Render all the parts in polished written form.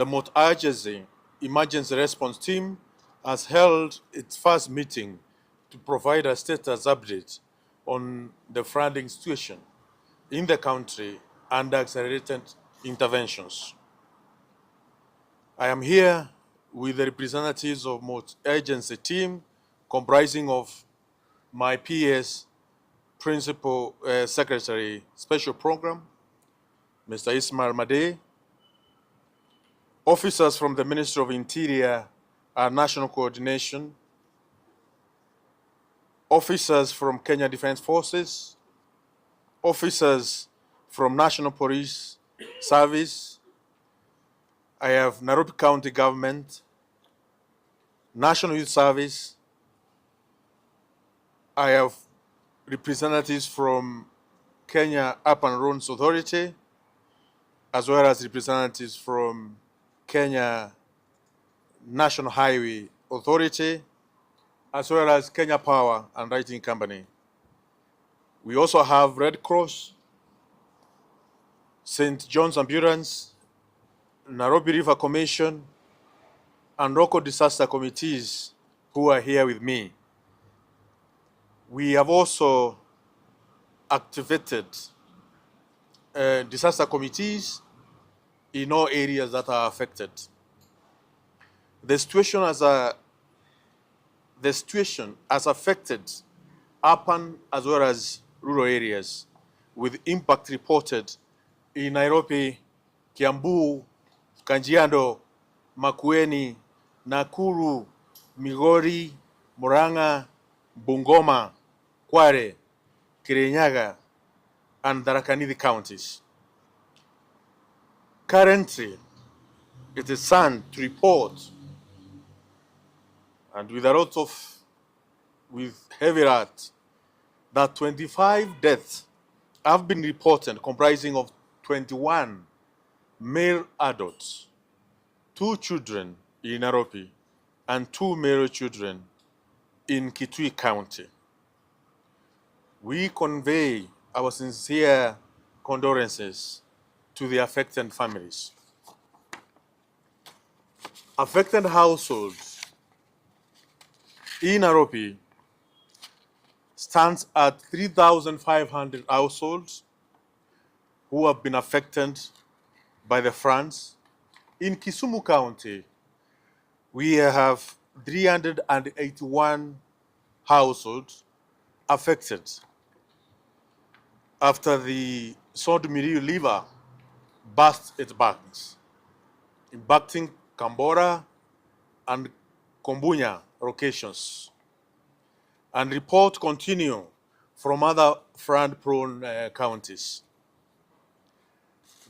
The Multi-Agency Emergency Response Team has held its first meeting to provide a status update on the flooding situation in the country and accelerated interventions. I am here with the representatives of multi-agency team comprising of my PS Principal Secretary Special Program, Mr. Ismail Made, officers from the Ministry of Interior and National Coordination, officers from Kenya Defense Forces, officers from National Police Service. I have Nairobi County Government, National Youth Service. I have representatives from Kenya Urban Roads Authority, as well as representatives from Kenya National Highway Authority, as well as Kenya Power and Lighting Company. We also have Red Cross, St. John's Ambulance, Nairobi River Commission, and local disaster committees who are here with me. We have also activated disaster committees in all areas that are affected. The situation has affected urban as well as rural areas, with impact reported in Nairobi, Kiambu, Kajiado, Makueni, Nakuru, Migori, Murang'a, Bungoma, Kware, Kirinyaga, and Tharaka Nithi counties. Currently, it is sad to report, and with heavy heart, that 25 deaths have been reported, comprising of 21 male adults, 2 children in Nairobi, and 2 male children in Kitui County. We convey our sincere condolences to the affected families. Affected households in Nairobi stands at 3,500 households who have been affected by the floods. In Kisumu County, we have 381 households affected after the Sod-Miriu River burst its banks, impacting Kambora and Kombunya locations. And reports continue from other flood-prone counties.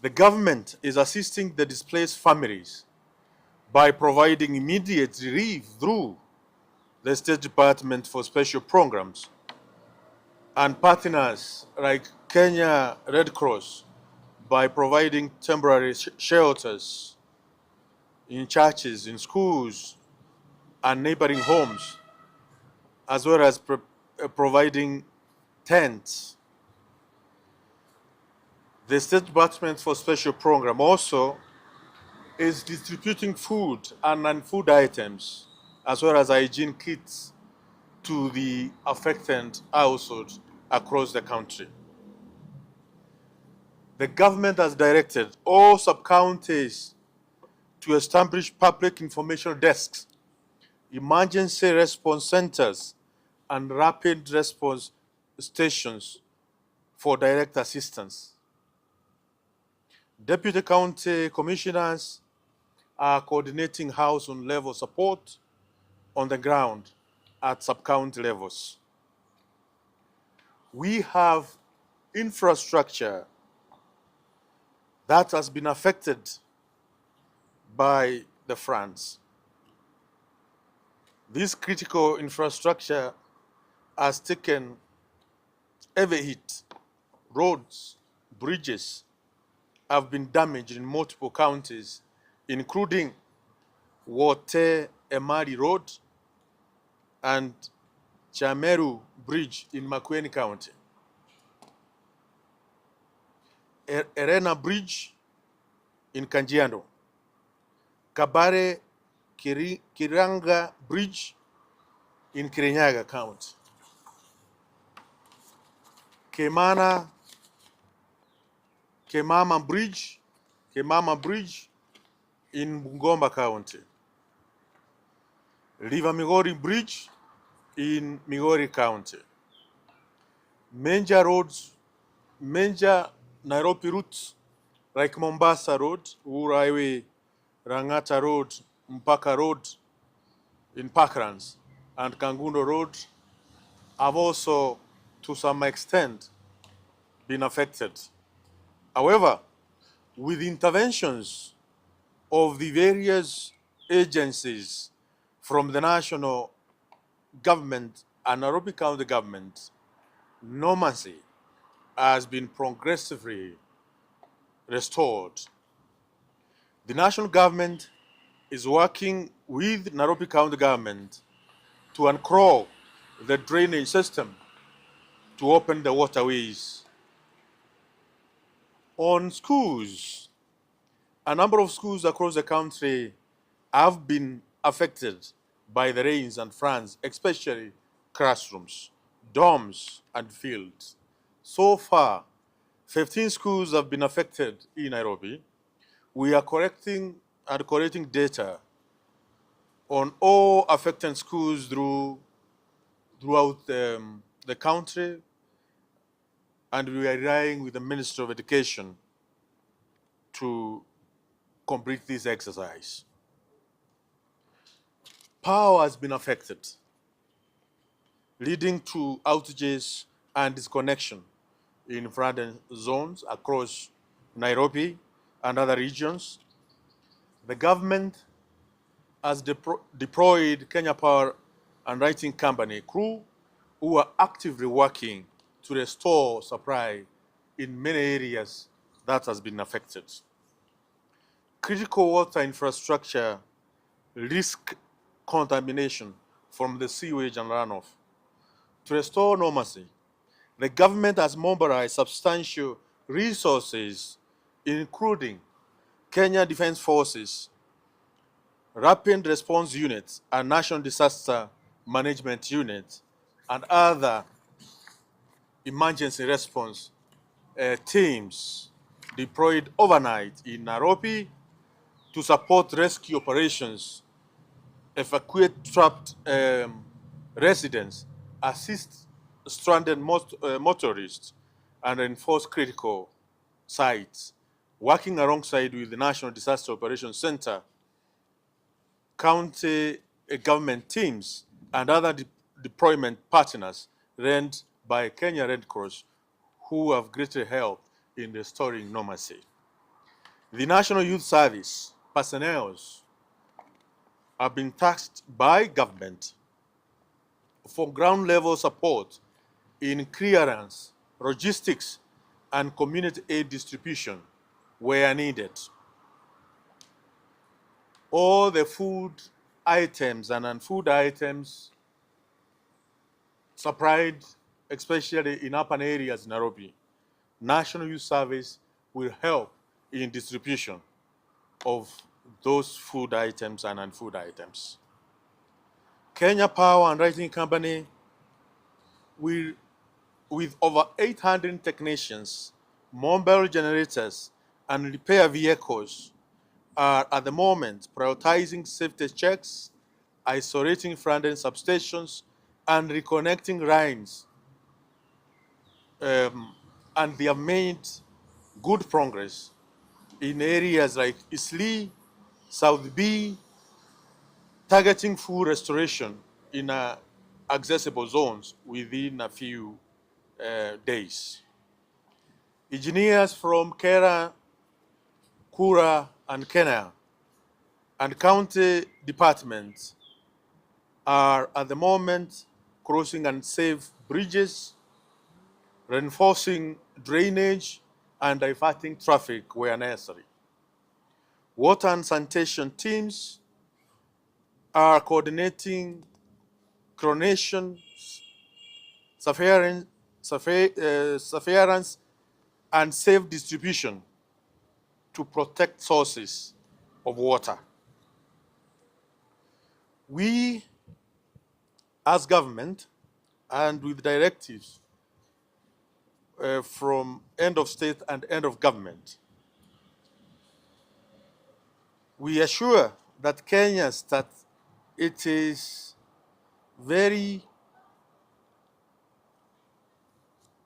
The government is assisting the displaced families by providing immediate relief through the State Department for Special Programs and partners like Kenya Red Cross by providing temporary shelters in churches, in schools, and neighboring homes, as well as providing tents. The State Department for Special Program also is distributing food and non-food items, as well as hygiene kits to the affected households across the country. The government has directed all sub-counties to establish public information desks, emergency response centers, and rapid response stations for direct assistance. Deputy county commissioners are coordinating house-on-level support on the ground at sub-county levels. We have infrastructure that has been affected by the floods. This critical infrastructure has taken heavy hit. Roads, bridges have been damaged in multiple counties, including Wote Emari Road and Chameru Bridge in Makueni County. Erena Bridge in Kajiado, Kabare Kiranga Bridge in Kirinyaga County, Kemama Bridge in Bungoma County, River Migori Bridge in Migori County, major Nairobi routes like Mombasa Road, Uhuru Highway, Rangata Road, Mpaka Road in Parklands, and Kangundo Road have also, to some extent, been affected. However, with interventions of the various agencies from the national government and Nairobi County government, normalcy has been progressively restored. The national government is working with Nairobi County government to unclog the drainage system to open the waterways. On schools, a number of schools across the country have been affected by the rains and floods, especially classrooms, dorms, and fields. So far, 15 schools have been affected in Nairobi. We are collecting data on all affected schools throughout the country, and we are relying with the Ministry of Education to complete this exercise. Power has been affected, leading to outages and disconnection in flooded zones across Nairobi and other regions. The government has deployed Kenya Power and Lighting Company crew who are actively working to restore supply in many areas that has been affected. Critical water infrastructure risk contamination from the sewage and runoff. To restore normalcy, the government has mobilized substantial resources, including Kenya Defense Forces, Rapid Response Units, and National Disaster Management Unit, and other emergency response teams deployed overnight in Nairobi to support rescue operations, evacuate trapped residents, assist stranded motorists, and enforce critical sites, working alongside with the National Disaster Operations Center, county government teams, and other deployment partners led by Kenya Red Cross, who have greatly helped in restoring normalcy. The National Youth Service personnel have been tasked by government for ground level support in clearance, logistics, and community aid distribution where needed. All the food items and non-food items supplied, especially in urban areas in Nairobi, National Youth Service will help in distribution of those food items and non-food items. Kenya Power and Lighting Company will, with over 800 technicians, mobile generators, and repair vehicles, are at the moment prioritizing safety checks, isolating flooded substations, and reconnecting lines. And they have made good progress in areas like Isli, South B, targeting full restoration in accessible zones within a few days. Engineers from Kera, Kura, and Kenya and county departments are at the moment crossing unsafe bridges, reinforcing drainage, and diverting traffic where necessary. Water and sanitation teams are coordinating chlorination, surveillance, and safe distribution to protect sources of water. We, as government, and with directives from end of state and end of government, we assure that Kenyans that it is very,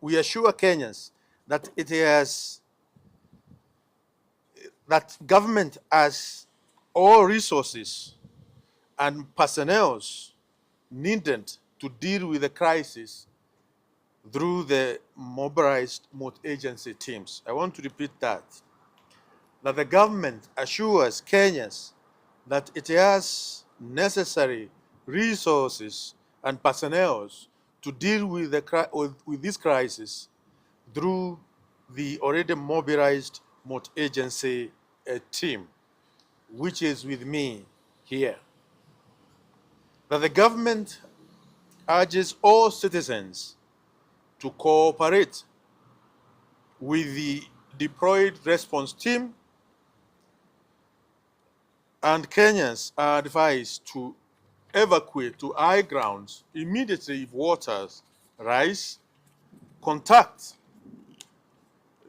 we assure Kenyans that it has, that government has all resources and personnel needed to deal with the crisis through the mobilized multi-agency teams. I want to repeat that the government assures Kenyans that it has necessary resources and personnel to deal with, with this crisis through the already mobilized multi-agency team, which is with me here. That the government urges all citizens to cooperate with the deployed response team, and Kenyans are advised to evacuate to high grounds immediately if waters rise, contact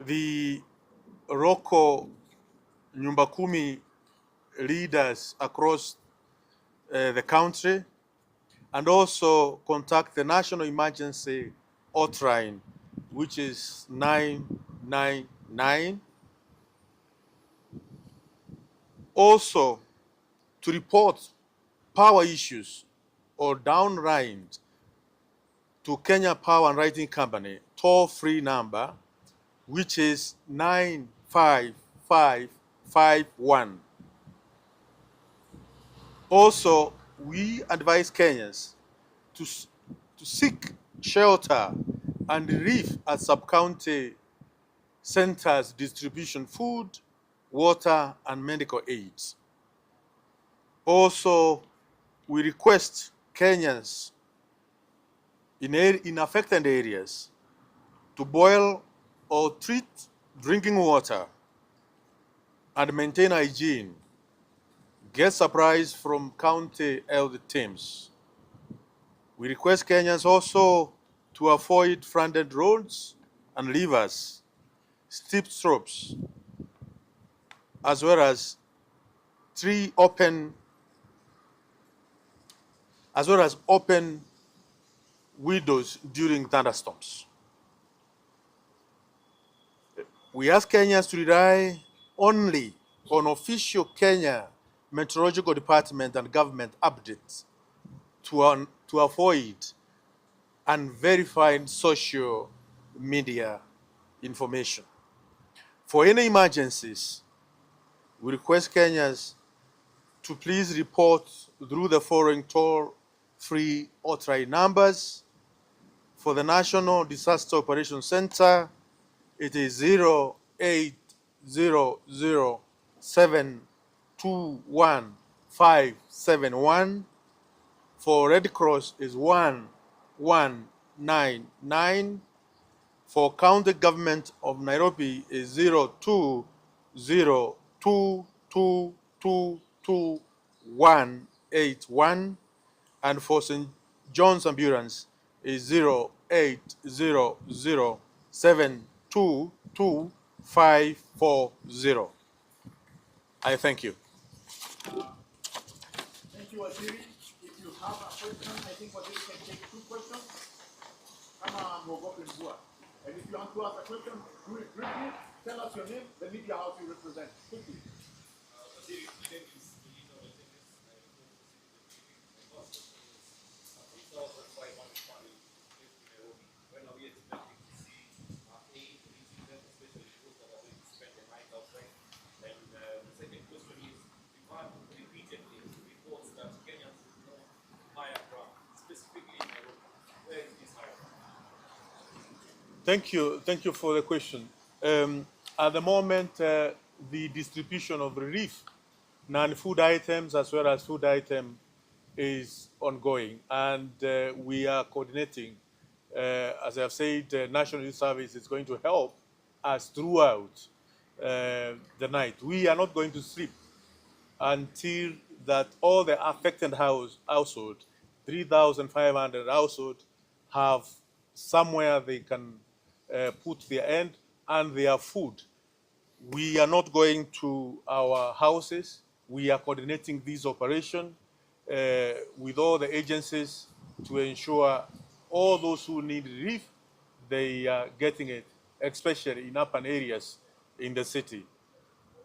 the local Nyumba Kumi leaders across the country, and also contact the National Emergency Hotline, which is 999. Also, to report power issues or downright to Kenya Power and Lighting Company toll-free number, which is 95551. Also, we advise Kenyans to seek shelter and relief at sub-county centers distribution food, water, and medical aids. Also, we request Kenyans in affected areas to boil or treat drinking water and maintain hygiene. Get supplies from county health teams. We request Kenyans also to avoid flooded roads and rivers, steep slopes, as well as open windows during thunderstorms. We ask Kenyans to rely only on official Kenya Meteorological Department and government updates to avoid unverified social media information. For any emergencies, we request Kenyans to please report through the following toll-free hotline numbers. For the National Disaster Operations Center, it is 0800-721-571. For Red Cross is 1199. For County Government of Nairobi is 0202222181. And for St. John's Ambulance is 0800-722-540. I thank you. Thank you, Waziri. If you have a question, I think Waziri can take 2 questions. Kama mwogope mvua. And if you want to ask a question, do it briefly. Tell us your name, the media house you represent. Quickly. Waziri, my name is Elino Martinez. When are we expecting to see aid reaching them, especially those that are going to spend the night outside? And the second question is, we've had repeatedly reports that Kenyans would know higher ground, specifically in Nairobi. Where is this higher ground? Thank you for the question. At the moment, the distribution of relief, non-food items as well as food items, is ongoing, and we are coordinating. As I have said, National Youth Service is going to help us throughout the night. We are not going to sleep until that all the affected household, 3,500 households, have somewhere they can put their end and their food. We are not going to our houses. We are coordinating this operation with all the agencies to ensure all those who need relief, they are getting it, especially in urban areas in the city.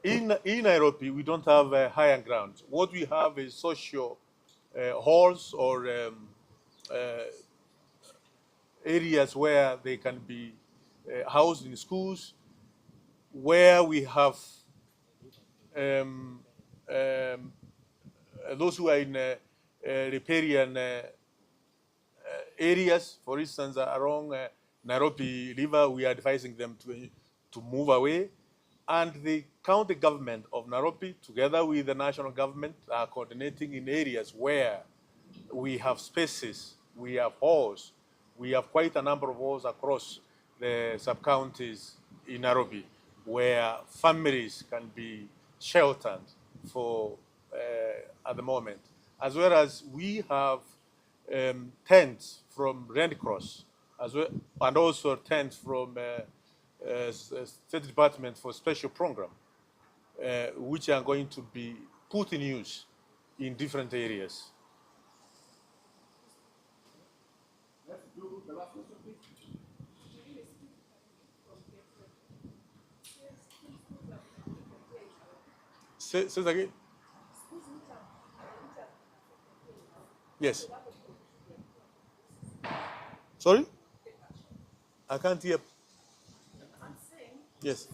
In Nairobi, we don't have higher ground. What we have is social halls or areas where they can be housed in schools, where we have um, um, those who are in riparian areas, for instance, along Nairobi River, we are advising them to move away. And the county government of Nairobi, together with the national government, are coordinating in areas where we have spaces, we have halls, we have quite a number of halls across the sub-counties in Nairobi where families can be sheltered for at the moment. As well as we have tents from Red Cross, as well, and also tents from State Department for Special Program, which are going to be put in use in different areas. Let's do the last question, please. Say that again? Yes. Sorry? I can't hear. Yes.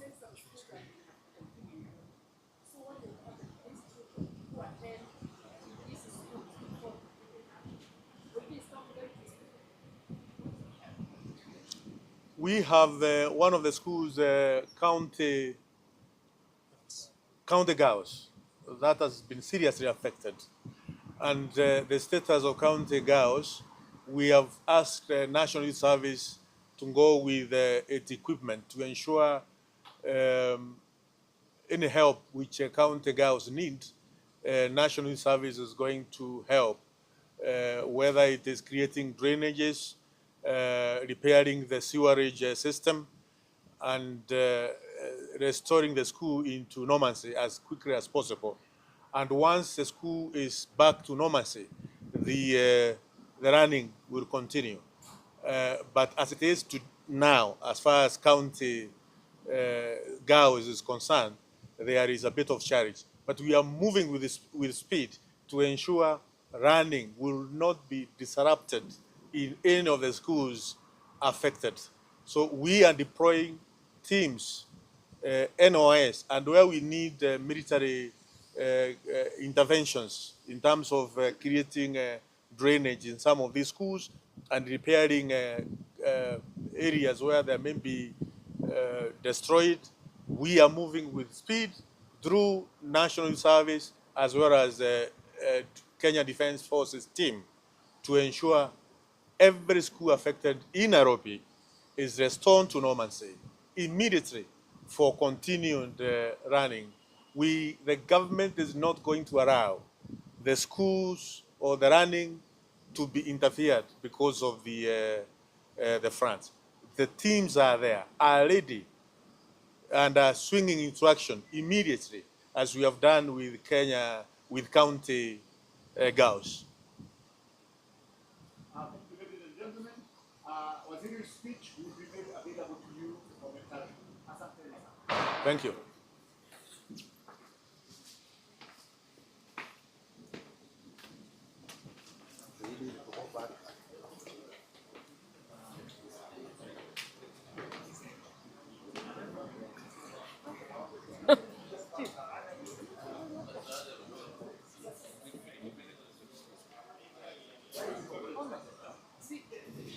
We have one of the schools, county girls, that has been seriously affected. And the status of county girls, we have asked the National Youth Service to go with its equipment to ensure any help which county girls need, National Youth Service is going to help, whether it is creating drainages, repairing the sewerage system, and restoring the school into normalcy as quickly as possible. And once the school is back to normalcy, the running will continue. But as it is to now, as far as county girls is concerned, there is a bit of challenge. But we are moving with speed to ensure running will not be disrupted in any of the schools affected. So we are deploying teams, NOS, and where we need military interventions in terms of creating drainage in some of these schools and repairing areas where they may be destroyed. We are moving with speed through National Service as well as Kenya Defense Forces team to ensure every school affected in Nairobi is restored to normalcy immediately for continued running. The government is not going to allow the schools or the running to be interfered because of the front. The teams are there, are ready, and are swinging into action immediately, as we have done with Kenya, with county girls. Thank you, ladies and gentlemen. Waziri's speech will be made available to you momentarily. Asante sana. Thank you.